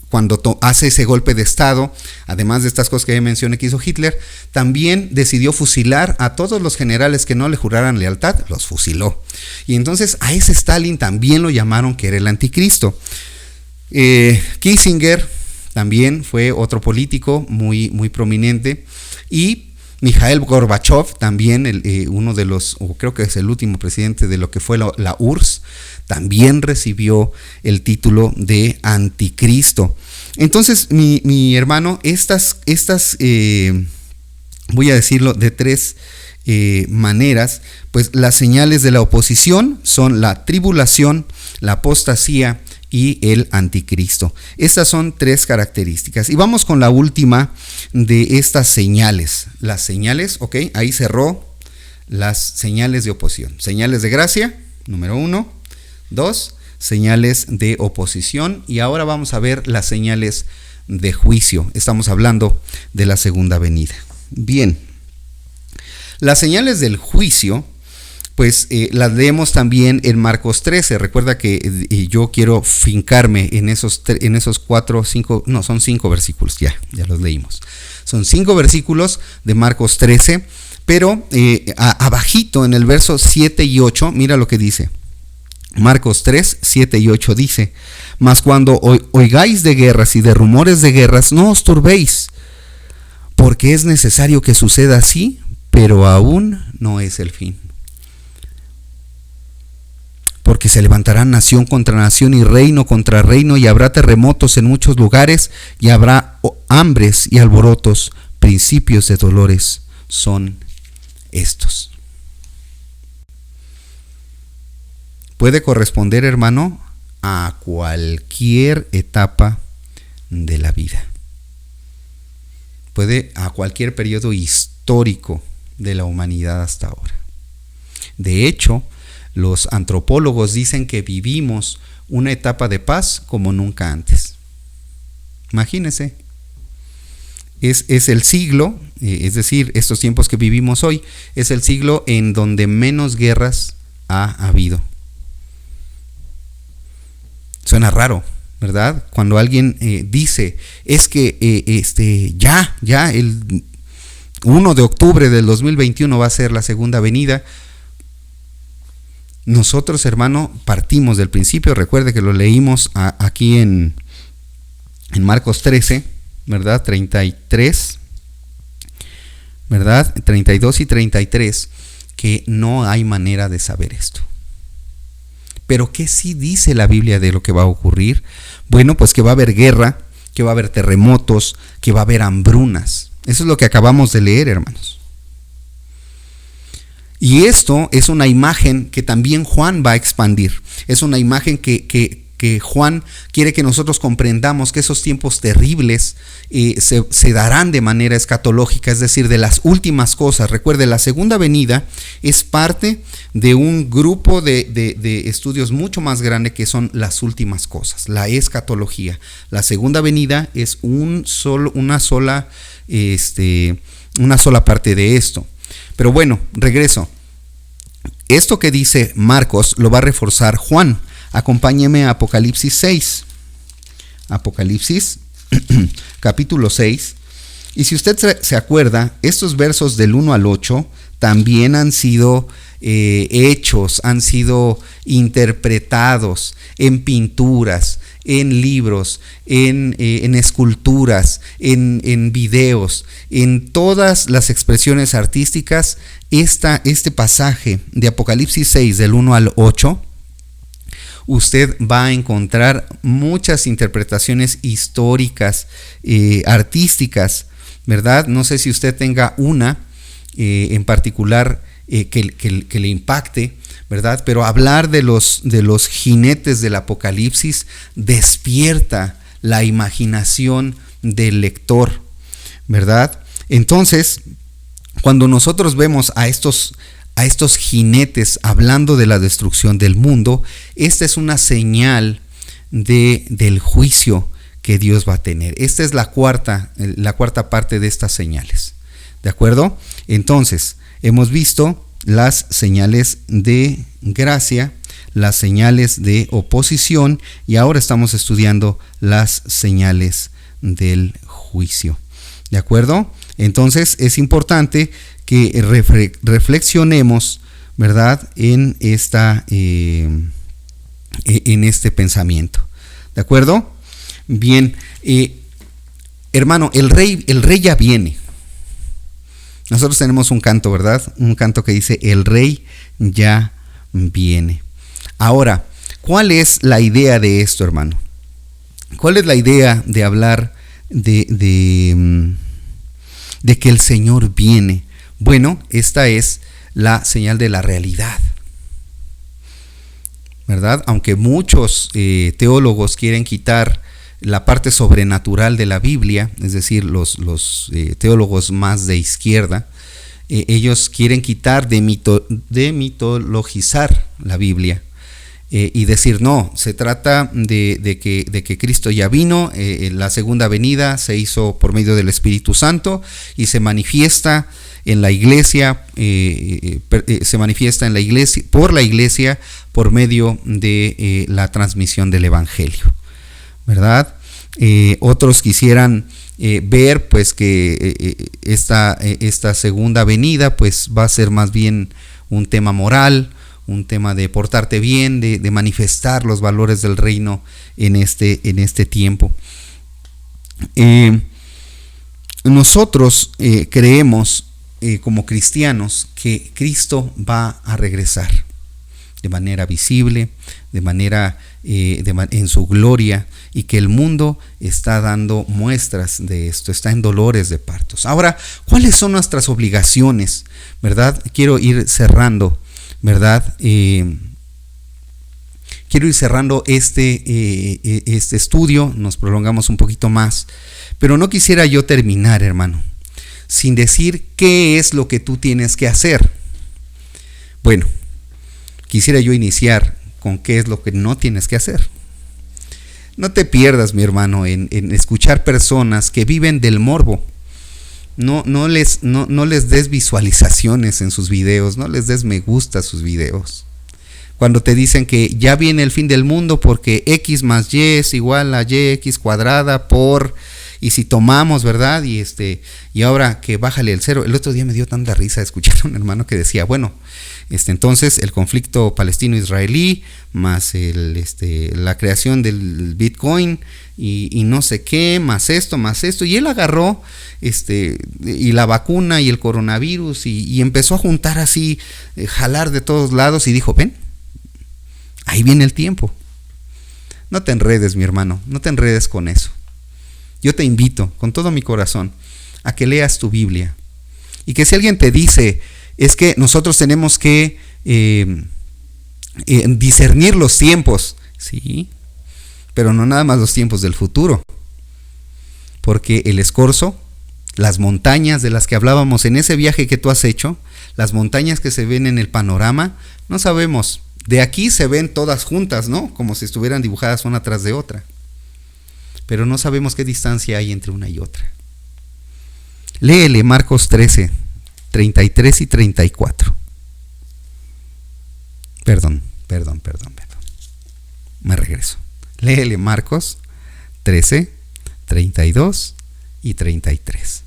cuando hace ese golpe de Estado, además de estas cosas que ya mencioné que hizo Hitler, también decidió fusilar a todos los generales que no le juraran lealtad, los fusiló. Y entonces a ese Stalin también lo llamaron que era el anticristo. Kissinger también fue otro político muy, muy prominente, y Mikhail Gorbachev, también uno de los, o creo que es el último presidente de lo que fue la URSS, también recibió el título de anticristo. Entonces, mi hermano, estas voy a decirlo de tres maneras, pues las señales de la oposición son la tribulación, la apostasía y el anticristo. Estas son tres características. Y vamos con la última de estas señales. Las señales, ok, ahí cerró las señales de oposición. Señales de gracia, número 1. 2, señales de oposición. Y ahora vamos a ver las señales de juicio. Estamos hablando de la segunda venida. Bien, las señales del juicio, pues las leemos también en Marcos 13. Recuerda que yo quiero fincarme en esos 4, 5, no, son 5 versículos, ya los leímos. Son 5 versículos de Marcos 13, pero abajito en el verso 7 y 8, mira lo que dice. Marcos 3, 7 y 8 dice: mas cuando oigáis de guerras y de rumores de guerras, no os turbéis, porque es necesario que suceda así, pero aún no es el fin. Porque se levantará nación contra nación y reino contra reino, y habrá terremotos en muchos lugares, y habrá hambres y alborotos. Principios de dolores son estos. Puede corresponder, hermano, a cualquier etapa de la vida. Puede a cualquier periodo histórico de la humanidad hasta ahora. De hecho, los antropólogos dicen que vivimos una etapa de paz como nunca antes. Imagínense. Es el siglo, es decir, estos tiempos que vivimos hoy, es el siglo en donde menos guerras ha habido. Suena raro, ¿verdad? Cuando alguien dice, es que ya el 1 de octubre del 2021 va a ser la segunda venida. Nosotros, hermano, partimos del principio. Recuerde que lo leímos aquí en Marcos 13, ¿verdad? 33, ¿verdad? 32 y 33, que no hay manera de saber esto. Pero ¿qué sí dice la Biblia de lo que va a ocurrir? Bueno, pues que va a haber guerra que va a haber terremotos, que va a haber hambrunas. Eso es lo que acabamos de leer, hermanos. Y esto es una imagen que también Juan va a expandir. Es una imagen que Juan quiere que nosotros comprendamos que esos tiempos terribles se darán de manera escatológica, es decir, de las últimas cosas. Recuerde, la segunda venida es parte de un grupo de estudios mucho más grande que son las últimas cosas, la escatología. La segunda venida es una sola parte de esto. Pero bueno, regreso. Esto que dice Marcos lo va a reforzar Juan. Acompáñeme a Apocalipsis 6. Apocalipsis, capítulo 6. Y si usted se acuerda, estos versos del 1 al 8 también han sido hechos, han sido interpretados en pinturas, en libros, en esculturas, en videos, en todas las expresiones artísticas. Este pasaje de Apocalipsis 6 del 1 al 8, usted va a encontrar muchas interpretaciones históricas, artísticas, ¿verdad? No sé si usted tenga una en particular que le impacte, ¿verdad? Pero hablar de los jinetes del Apocalipsis despierta la imaginación del lector, ¿verdad? Entonces, cuando nosotros vemos a estos jinetes hablando de la destrucción del mundo, esta es una señal del juicio que Dios va a tener. Esta es la cuarta parte de estas señales. ¿De acuerdo? Entonces, hemos visto las señales de gracia, las señales de oposición, y ahora estamos estudiando las señales del juicio. ¿De acuerdo? Entonces, es importante que reflexionemos, ¿verdad?, en este pensamiento. ¿De acuerdo? Bien, hermano, el rey ya viene. Nosotros tenemos un canto, ¿verdad? Un canto que dice: el rey ya viene. Ahora, ¿cuál es la idea de esto, hermano? ¿Cuál es la idea de hablar de que el Señor viene? Bueno, esta es la señal de la realidad, ¿verdad? Aunque muchos teólogos quieren quitar la parte sobrenatural de la Biblia, es decir, los teólogos más de izquierda, ellos quieren quitar de mitologizar la Biblia y decir: no, se trata de que Cristo ya vino, la segunda venida se hizo por medio del Espíritu Santo y se manifiesta en la iglesia, por la iglesia, por medio de la transmisión del Evangelio, ¿verdad? Otros quisieran ver pues que esta segunda venida pues va a ser más bien un tema moral, un tema de portarte bien, de manifestar los valores del reino en este tiempo. Nosotros creemos como cristianos que Cristo va a regresar de manera visible, de manera en su gloria, y que el mundo está dando muestras de esto, está en dolores de partos. Ahora, ¿cuáles son nuestras obligaciones? ¿Verdad? Quiero ir cerrando, ¿verdad? Quiero ir cerrando este estudio. Nos prolongamos un poquito más, pero no quisiera yo terminar, hermano, sin decir qué es lo que tú tienes que hacer. Bueno, quisiera yo iniciar con qué es lo que no tienes que hacer. No te pierdas, mi hermano, en escuchar personas que viven del morbo. No les des visualizaciones en sus videos, no les des me gusta a sus videos. Cuando te dicen que ya viene el fin del mundo porque X más Y es igual a YX cuadrada por... Y si tomamos, ¿verdad? Y ahora que bájale el cero. El otro día me dio tanta risa escuchar a un hermano que decía: bueno, entonces el conflicto palestino-israelí más la creación del Bitcoin y no sé qué, más esto. Y él agarró y la vacuna y el coronavirus y empezó a juntar así, jalar de todos lados, y dijo: ven, ahí viene el tiempo. No te enredes, mi hermano, no te enredes con eso. yo te invito con todo mi corazón a que leas tu Biblia. Y que si alguien te dice, es que nosotros tenemos que discernir los tiempos, sí, pero no nada más los tiempos del futuro. Porque el escorzo, las montañas de las que hablábamos en ese viaje que tú has hecho, las montañas que se ven en el panorama, no sabemos. De aquí se ven todas juntas, ¿no? Como si estuvieran dibujadas una tras de otra. Pero no sabemos qué distancia hay entre una y otra. Léele Marcos 13, 33 y 34. Perdón. Me regreso. Léele Marcos 13, 32 y 33.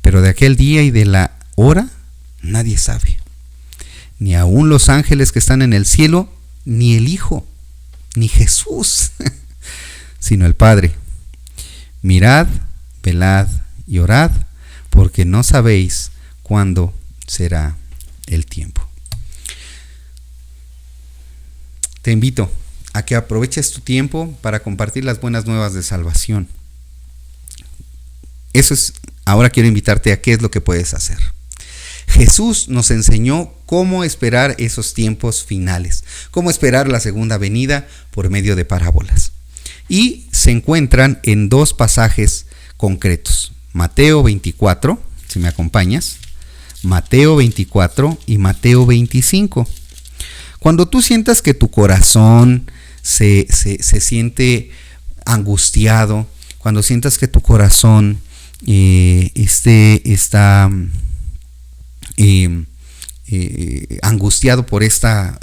Pero de aquel día y de la hora nadie sabe, ni aun los ángeles que están en el cielo, ni el Hijo, ni Jesús, sino el Padre. Mirad, velad y orad, porque no sabéis cuándo será el tiempo. Te invito a que aproveches tu tiempo para compartir las buenas nuevas de salvación. Eso es, ahora quiero invitarte a qué es lo que puedes hacer. Jesús nos enseñó cómo esperar esos tiempos finales, cómo esperar la segunda venida por medio de parábolas. Y se encuentran en dos pasajes concretos. Mateo 24, si me acompañas, Mateo 24 y Mateo 25. Cuando tú sientas que tu corazón se siente angustiado, cuando sientas que tu corazón está angustiado por esta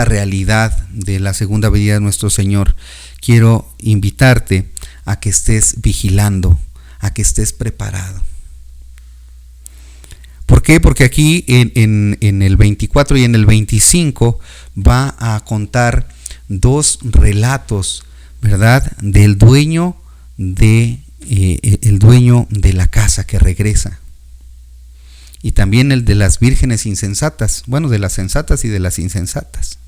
realidad de la segunda venida de nuestro Señor, quiero invitarte a que estés vigilando, a que estés preparado. ¿Por qué? Porque aquí en el 24 y en el 25 va a contar dos relatos, ¿verdad? Del dueño el dueño de la casa que regresa. Y también el de las vírgenes insensatas, bueno, de las sensatas y de las insensatas.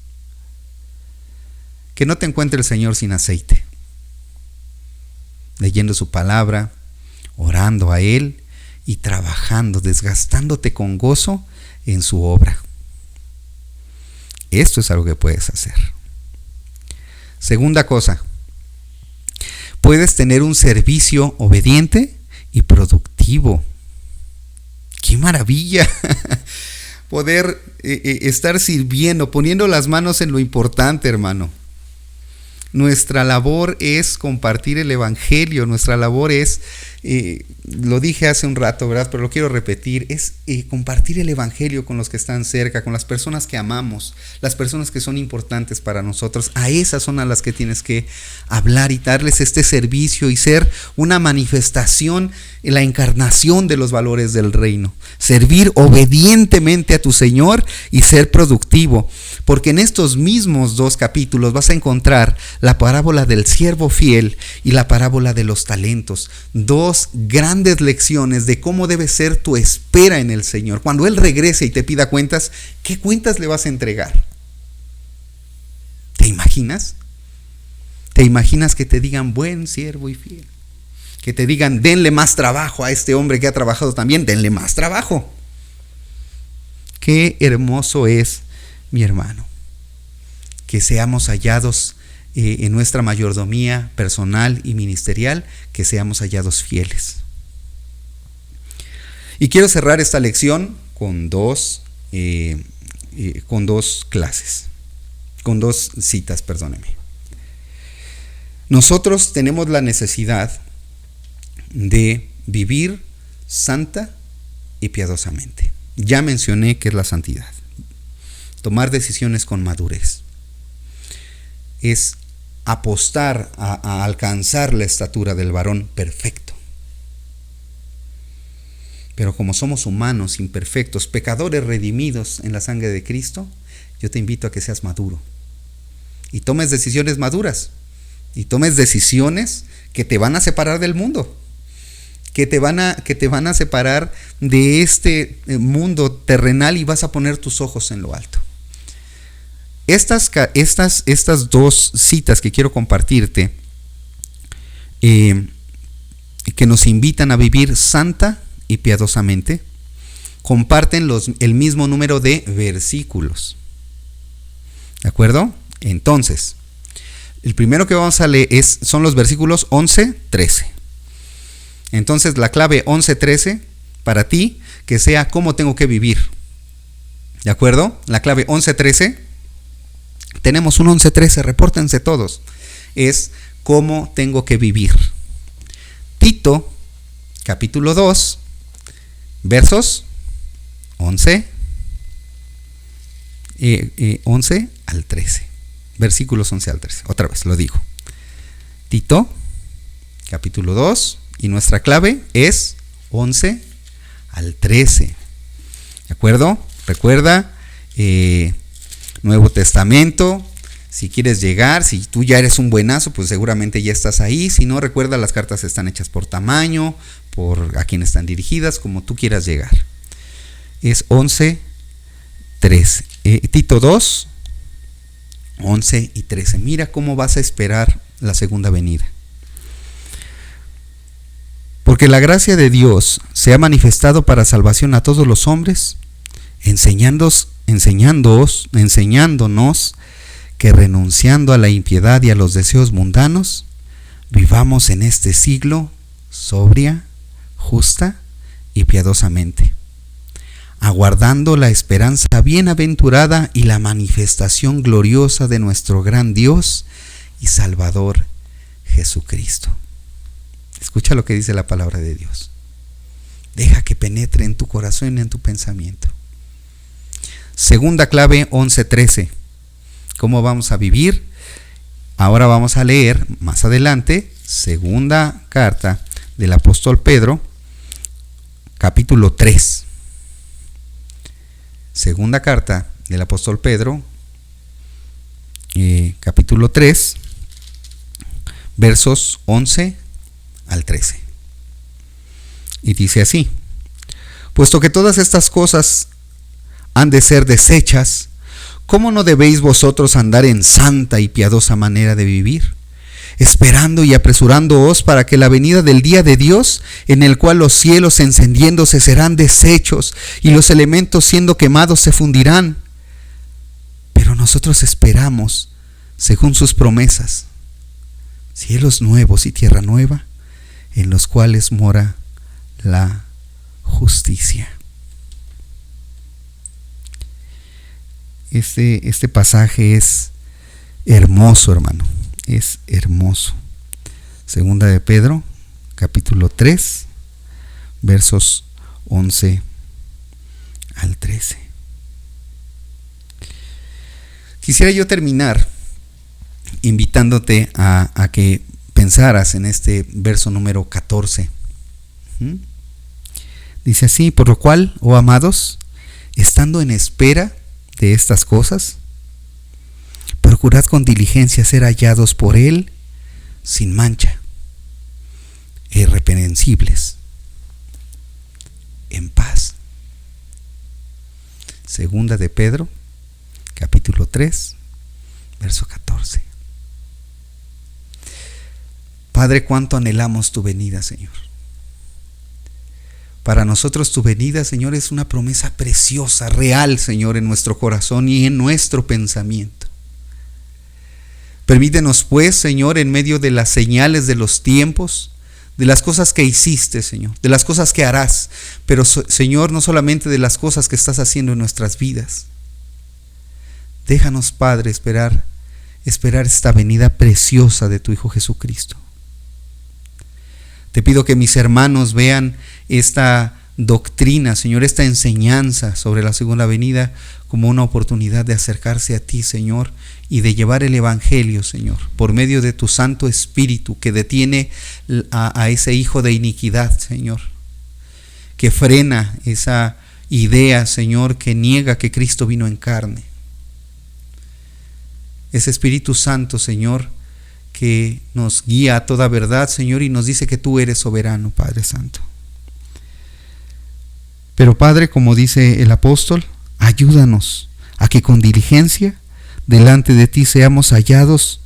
Que no te encuentre el Señor sin aceite, leyendo su palabra, orando a Él y trabajando, desgastándote con gozo en su obra. Esto es algo que puedes hacer. Segunda cosa, puedes tener un servicio obediente y productivo. ¡Qué maravilla! Poder estar sirviendo, poniendo las manos en lo importante, hermano. Nuestra labor es compartir el evangelio, nuestra labor es, lo dije hace un rato, ¿verdad? Pero lo quiero repetir, es compartir el evangelio con los que están cerca, con las personas que amamos, las personas que son importantes para nosotros. A esas son a las que tienes que hablar y darles este servicio y ser una manifestación, la encarnación de los valores del reino. Servir obedientemente a tu Señor y ser productivo. Porque en estos mismos dos capítulos vas a encontrar la parábola del siervo fiel y la parábola de los talentos. Dos grandes lecciones de cómo debe ser tu espera en el Señor. Cuando Él regrese y te pida cuentas, ¿qué cuentas le vas a entregar? ¿Te imaginas? ¿Te imaginas que te digan buen siervo y fiel? Que te digan denle más trabajo a este hombre que ha trabajado también, denle más trabajo. Qué hermoso es, mi hermano, que seamos hallados en nuestra mayordomía personal y ministerial, que seamos hallados fieles. Y quiero cerrar esta lección con dos citas, perdóneme. Nosotros tenemos la necesidad de vivir santa y piadosamente. Ya mencioné qué es la santidad. Tomar decisiones con madurez. Es apostar a alcanzar la estatura del varón perfecto. Pero como somos humanos, imperfectos, pecadores redimidos en la sangre de Cristo, yo te invito a que seas maduro y tomes decisiones maduras y tomes decisiones que te van a separar del mundo, que te van a separar de este mundo terrenal y vas a poner tus ojos en lo alto. Estas dos citas que quiero compartirte que nos invitan a vivir santa y piadosamente, comparten el mismo número de versículos. ¿De acuerdo? Entonces, el primero que vamos a leer son los versículos 11, 13. Entonces, la clave 11, 13 para ti, que sea cómo tengo que vivir. ¿De acuerdo? La clave 11, 13. Tenemos un 11, 13, repórtense todos. Es cómo tengo que vivir. Tito, capítulo 2, versos 11 al 13. Versículos 11 al 13. Otra vez lo digo. Tito, capítulo 2, y nuestra clave es 11 al 13. ¿De acuerdo? Recuerda, Nuevo Testamento. Si quieres llegar, si tú ya eres un buenazo, pues seguramente ya estás ahí. Si no, recuerda, las cartas están hechas por tamaño, por a quién están dirigidas, como tú quieras llegar. Es 11, 13. Tito 2, 11 y 13. Mira cómo vas a esperar la segunda venida. Porque la gracia de Dios se ha manifestado para salvación a todos los hombres, enseñándonos que renunciando a la impiedad y a los deseos mundanos, vivamos en este siglo sobria, justa y piadosamente, aguardando la esperanza bienaventurada y la manifestación gloriosa de nuestro gran Dios y Salvador Jesucristo. Escucha lo que dice la palabra de Dios. Deja que penetre en tu corazón y en tu pensamiento. Segunda clave 11:13. ¿Cómo vamos a vivir? Ahora vamos a leer más adelante segunda carta del apóstol Pedro, capítulo 3. Segunda carta del apóstol Pedro, capítulo 3, versos 11 al 13. Y dice así: puesto que todas estas cosas han de ser deshechas, ¿cómo no debéis vosotros andar en santa y piadosa manera de vivir, esperando y apresurándoos para que la venida del día de Dios, en el cual los cielos encendiéndose serán deshechos y los elementos siendo quemados se fundirán? Pero nosotros esperamos, según sus promesas, cielos nuevos y tierra nueva, en los cuales mora la justicia. Este pasaje es hermoso, hermano. Es hermoso. Segunda de Pedro, capítulo 3, versos 11 al 13. Quisiera yo terminar invitándote a que pensaras en este verso número 14. Dice así: por lo cual, oh amados, estando en espera de estas cosas, procurad con diligencia ser hallados por Él sin mancha, irreprensibles, en paz. Segunda de Pedro, capítulo 3, verso 14. Padre, cuánto anhelamos tu venida, Señor. Para nosotros tu venida, Señor, es una promesa preciosa, real, Señor, en nuestro corazón y en nuestro pensamiento. Permítenos, pues, Señor, en medio de las señales de los tiempos, de las cosas que hiciste, Señor, de las cosas que harás, pero, Señor, no solamente de las cosas que estás haciendo en nuestras vidas. Déjanos, Padre, esperar esta venida preciosa de tu Hijo Jesucristo. Te pido que mis hermanos vean esta doctrina, Señor, esta enseñanza sobre la segunda venida como una oportunidad de acercarse a ti, Señor, y de llevar el evangelio, Señor, por medio de tu Santo Espíritu que detiene a ese hijo de iniquidad, Señor, que frena esa idea, Señor, que niega que Cristo vino en carne. Ese Espíritu Santo, Señor, que nos guía a toda verdad, Señor, y nos dice que tú eres soberano, Padre Santo. Pero, Padre, como dice el apóstol, ayúdanos a que con diligencia delante de ti seamos hallados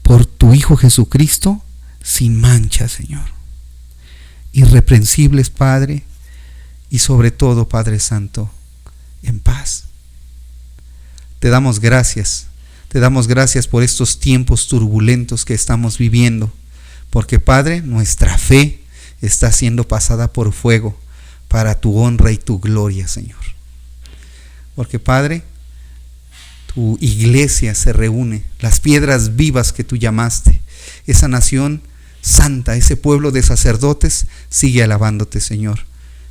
por tu Hijo Jesucristo sin mancha, Señor. Irreprensibles, Padre, y sobre todo, Padre Santo, en paz. Te damos gracias por estos tiempos turbulentos que estamos viviendo, porque, Padre, nuestra fe está siendo pasada por fuego para tu honra y tu gloria, Señor. Porque, Padre, tu iglesia se reúne, las piedras vivas que tú llamaste, esa nación santa, ese pueblo de sacerdotes sigue alabándote, Señor,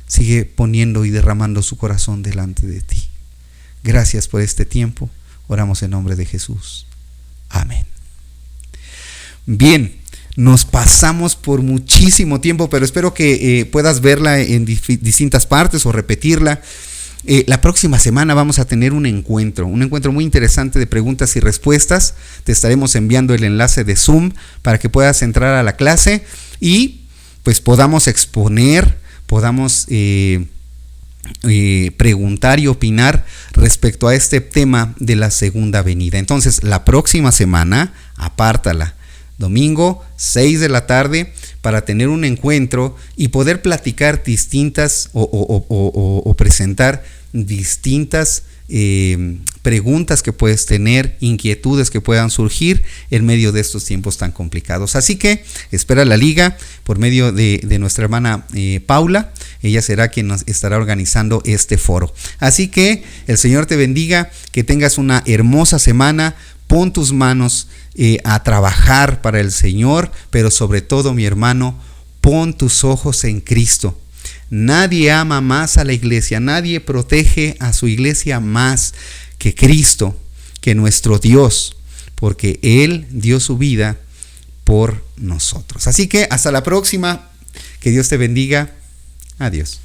sigue poniendo y derramando su corazón delante de ti. Gracias por este tiempo, oramos en nombre de Jesús. Amén. Bien, nos pasamos por muchísimo tiempo, pero espero que puedas verla en distintas partes o repetirla. La próxima semana vamos a tener un encuentro muy interesante de preguntas y respuestas. Te estaremos enviando el enlace de Zoom para que puedas entrar a la clase y pues podamos exponer, podamos preguntar y opinar respecto a este tema de la segunda venida. Entonces, la próxima semana, apártala, domingo 6 de la tarde, para tener un encuentro y poder platicar distintas o presentar distintas preguntas que puedes tener, inquietudes que puedan surgir en medio de estos tiempos tan complicados. Así que espera la liga por medio de nuestra hermana Paula. Ella será quien nos estará organizando este foro. Así que el Señor te bendiga, que tengas una hermosa semana. Pon tus manos a trabajar para el Señor, pero sobre todo, mi hermano, pon tus ojos en Cristo. Nadie ama más a la iglesia, nadie protege a su iglesia más que Cristo, que nuestro Dios, porque Él dio su vida por nosotros. Así que hasta la próxima, que Dios te bendiga. Adiós.